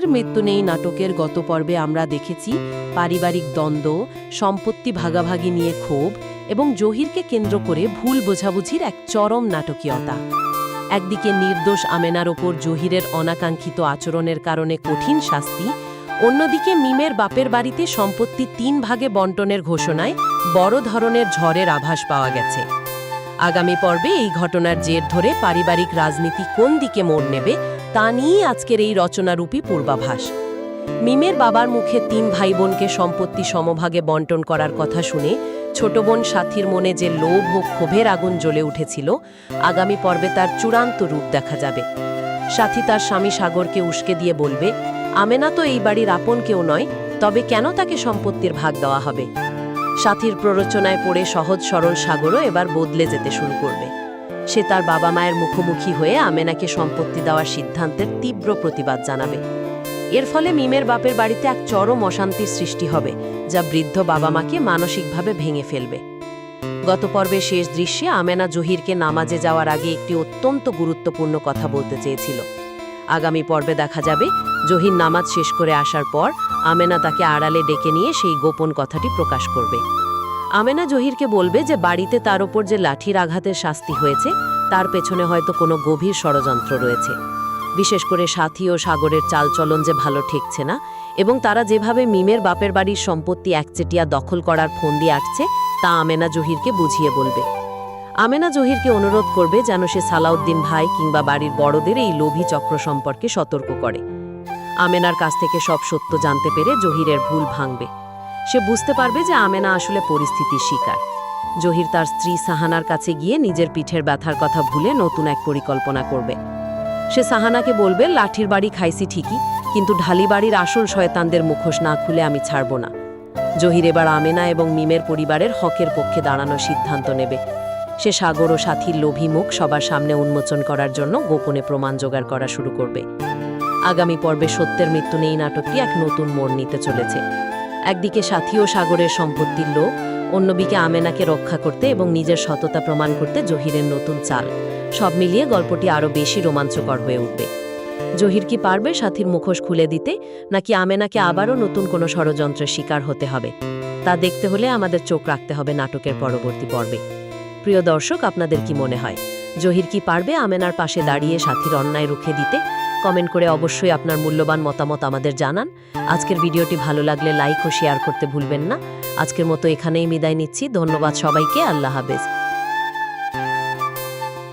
সত্যের মৃত্যু নেই নাটকের গত পর্বে আমরা দেখেছি পারিবারিক দ্বন্দ্ব, সম্পত্তি ভাগাভাগি নিয়ে ক্ষোভ এবং জহিরকে কেন্দ্র করে ভুল বোঝাবুঝির এক চরম নাটকীয়তা। একদিকে নির্দোষ আমেনার ওপর জহিরের অনাকাঙ্ক্ষিত আচরণের কারণে কঠিন শাস্তি, অন্যদিকে মিমের বাপের বাড়িতে সম্পত্তি 3 ভাগে বন্টনের ঘোষণায় বড় ধরনের ঝড়ের আভাস পাওয়া গেছে। আগামী পর্বে এই ঘটনার জের ধরে পারিবারিক রাজনীতি কোন দিকে মোড় নেবে তা নিয়েই আজকের এই রচনারূপী পূর্বাভাস। মিমের বাবার মুখে 3 ভাই বোনকে সম্পত্তি সমভাগে বন্টন করার কথা শুনে ছোট বোন সাথীর মনে যে লোভ ও ক্ষোভের আগুন জ্বলে উঠেছিল, আগামী পর্বে তার চূড়ান্ত রূপ দেখা যাবে। সাথী তার স্বামী সাগরকে উস্কে দিয়ে বলবে, আমেনা তো এই বাড়ির আপন কেউ নয়, তবে কেন তাকে সম্পত্তির ভাগ দেওয়া হবে? সাথীর প্ররোচনায় পড়ে সহজ সরল সাগরও এবার বদলে যেতে শুরু করবে। সে তার বাবা মায়ের মুখোমুখি হয়ে আমেনাকে সম্পত্তি দেওয়ার সিদ্ধান্তের তীব্র প্রতিবাদ জানাবে। এর ফলে মিমের বাপের বাড়িতে এক চরম অশান্তির সৃষ্টি হবে, যা বৃদ্ধ বাবা মাকে মানসিকভাবে ভেঙে ফেলবে। গত পর্বে শেষ দৃশ্যে আমেনা জহিরকে নামাজে যাওয়ার আগে একটি অত্যন্ত গুরুত্বপূর্ণ কথা বলতে চেয়েছিল। আগামী পর্বে দেখা যাবে জহির নামাজ শেষ করে আসার পর আমেনা তাকে আড়ালে ডেকে নিয়ে সেই গোপন কথাটি প্রকাশ করবে। আমেনা জহিরকে বলবে যে বাড়িতে তার ওপর যে লাঠির আঘাতের শাস্তি হয়েছে তার পেছনে হয়তো কোনো গভীর ষড়যন্ত্র রয়েছে। বিশেষ করে সাথী ও সাগরের চালচলন যে ভালো ঠেকছে না, এবং তারা যেভাবে মিমের বাপের বাড়ির সম্পত্তি একচেটিয়া দখল করার ফন্দি আটছে তা আমেনা জহিরকে বুঝিয়ে বলবে। আমেনা জহিরকে অনুরোধ করবে যেন সে সালাউদ্দিন ভাই কিংবা বাড়ির বড়দের এই লোভী চক্র সম্পর্কে সতর্ক করে। আমেনার কাছ থেকে সব সত্য জানতে পেরে জহিরের ভুল ভাঙবে। সে বুঝতে পারবে যে আমেনা আসলে পরিস্থিতির শিকার। জহির তার স্ত্রী সাহানার কাছে গিয়ে নিজের পিঠের ব্যথার কথা ভুলে নতুন এক পরিকল্পনা করবে। সে সাহানাকে বলবে, লাঠির বাড়ি খাইছি ঠিকই, কিন্তু ঢালি বাড়ির আসল শয়তানদের মুখোশ না খুলে আমি ছাড়ব না। জহির এবার আমেনা এবং মিমের পরিবারের হকের পক্ষে দাঁড়ানোর সিদ্ধান্ত নেবে। সে সাগর ও সাথীর লোভী মুখ সবার সামনে উন্মোচন করার জন্য গোপনে প্রমাণ জোগাড় করা শুরু করবে। আগামী পর্বে সত্যের মৃত্যু নেই নাটকটি এক নতুন মোড় নিতে চলেছে। একদিকে সাথী ও সাগরের সম্পত্তির লোভ, অন্যদিকে আমেনাকে রক্ষা করতে এবং নিজের সততা প্রমাণ করতে জহিরের নতুন চাল। সব মিলিয়ে গল্পটি আরও বেশি রোমাঞ্চকর হয়ে উঠবে। জহির কি পারবে সাথীর মুখোশ খুলে দিতে, নাকি আমেনাকে আবারও নতুন কোনো ষড়যন্ত্রের শিকার হতে হবে? তা দেখতে হলে আমাদের চোখ রাখতে হবে নাটকের পরবর্তী পর্বে। প্রিয় দর্শক, আপনাদের কি মনে হয়, জহির কি পারবে আমেনার পাশে দাঁড়িয়ে সাথীর অন্যায় রুখে দিতে? কমেন্ট করে অবশ্যই আপনার মূল্যবান মতামত আমাদের জানান। আজকের ভিডিওটি ভালো লাগলে লাইক ও শেয়ার করতে ভুলবেন না। আজকের মতো এখানেই বিদায় নিচ্ছি। ধন্যবাদ সবাইকে। আল্লাহ হাফেজ।